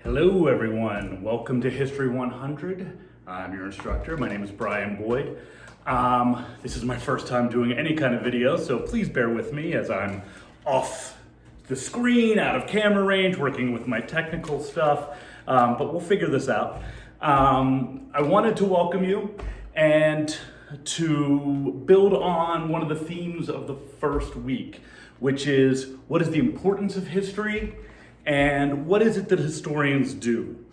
Hello everyone, welcome to History 100. I'm your instructor, my name is Brian Boyd. This is my first time doing any kind of video, so please bear with me as I'm off the screen, out of camera range, working with my technical stuff, but we'll figure this out. I wanted to welcome you and to build on one of the themes of the first week, which is what is the importance of history and what is it that historians do?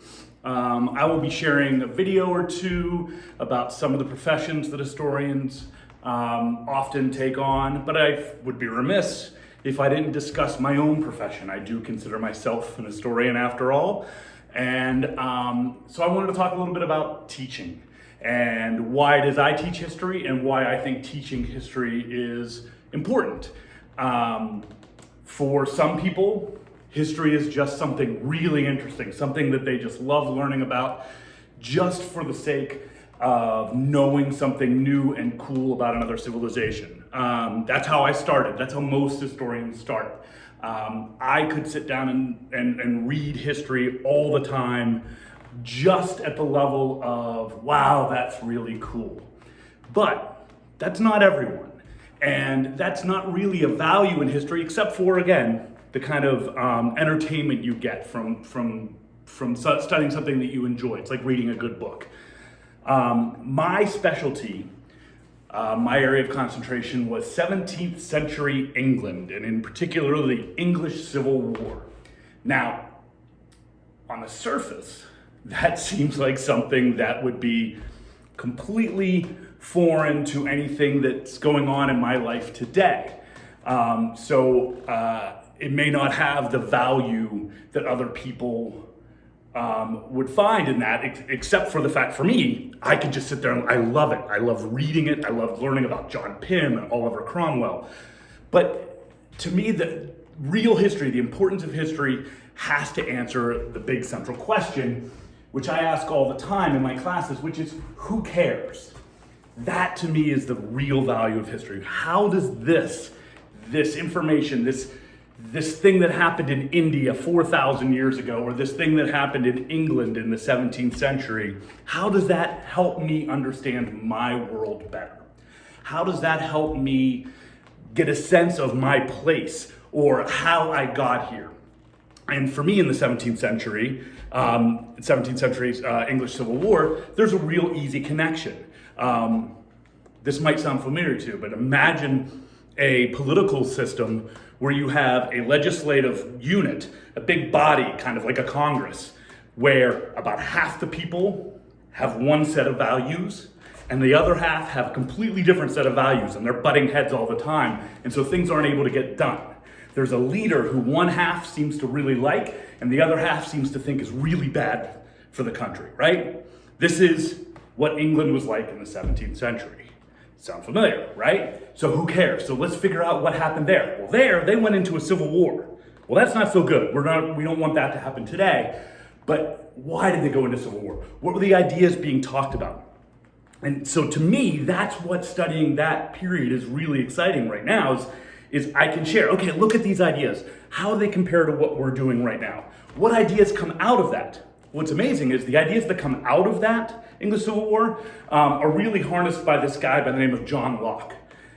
I will be sharing a video or two about some of the professions that historians often take on, but I would be remiss if I didn't discuss my own profession. I do consider myself an historian after all, and so I wanted to talk a little bit about teaching and why it is I teach history and why I think teaching history is important. For some people, history is just something really interesting, something that they just love learning about just for the sake of knowing something new and cool about another civilization. That's how I started. That's how most historians start. I could sit down and read history all the time just at the level of, wow, that's really cool. But that's not everyone. And that's not really a value in history, except for, again, the kind of entertainment you get from studying something that you enjoy. It's like reading a good book. My specialty, my area of concentration was 17th century England, and in particular the English Civil War. Now, on the surface, that seems like something that would be completely foreign to anything that's going on in my life today. It may not have the value that other people would find in that, except for the fact, for me, I could just sit there and I love it. I love reading it. I love learning about John Pym and Oliver Cromwell. But to me, the real history, the importance of history, has to answer the big central question, which I ask all the time in my classes, which is, who cares? That to me is the real value of history. How does this information, this thing that happened in India 4,000 years ago, or this thing that happened in England in the 17th century, how does that help me understand my world better? How does that help me get a sense of my place or how I got here? And for me in the 17th century, English Civil War, there's a real easy connection. This might sound familiar to you, but imagine a political system where you have a legislative unit, a big body, kind of like a Congress, where about half the people have one set of values and the other half have a completely different set of values, and they're butting heads all the time, and so things aren't able to get done. There's a leader who one half seems to really like and the other half seems to think is really bad for the country, right? This is what England was like in the 17th century. Sound familiar, right? So who cares? So let's figure out what happened there. Well, they went into a civil war. Well, that's not so good. We don't want that to happen today. But why did they go into civil war? What were the ideas being talked about? And so to me, that's what studying that period is really exciting right now, is I can share, okay, look at these ideas. How do they compare to what we're doing right now? What ideas come out of that? What's amazing is the ideas that come out of that English Civil War are really harnessed by this guy by the name of John Locke.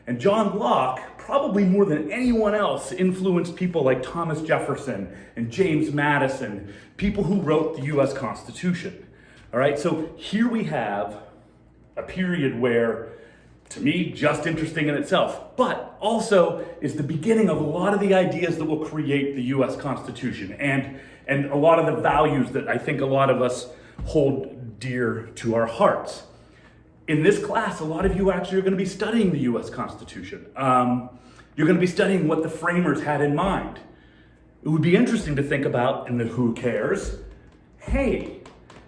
And John Locke, probably more than anyone else, influenced people like Thomas Jefferson and James Madison, people who wrote the US Constitution. All right, so here we have a period where, to me, just interesting in itself, but also is the beginning of a lot of the ideas that will create the US Constitution and a lot of the values that I think a lot of us hold dear to our hearts. In this class, a lot of you actually are going to be studying the US Constitution. You're going to be studying what the framers had in mind. It would be interesting to think about, in the who cares, hey,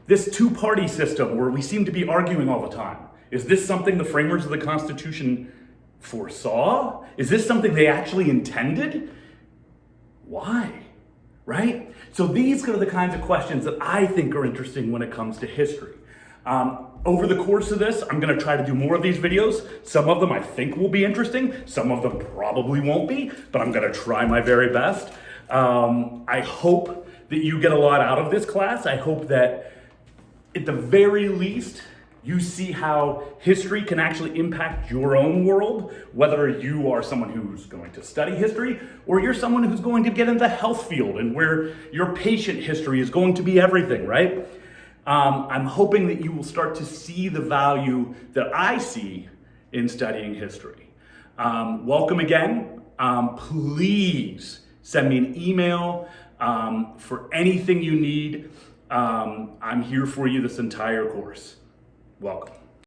this two-party system where we seem to be arguing all the time, is this something the framers of the Constitution foresaw? Is this something they actually intended? Why? Right? So these are the kinds of questions that I think are interesting when it comes to history. Over the course of this, I'm going to try to do more of these videos. Some of them I think will be interesting. Some of them probably won't be, but I'm going to try my very best. I hope that you get a lot out of this class. I hope that at the very least, you see how history can actually impact your own world, whether you are someone who's going to study history or you're someone who's going to get into the health field and where your patient history is going to be everything, right? I'm hoping that you will start to see the value that I see in studying history. Welcome again. Please send me an email for anything you need. I'm here for you this entire course. Welcome.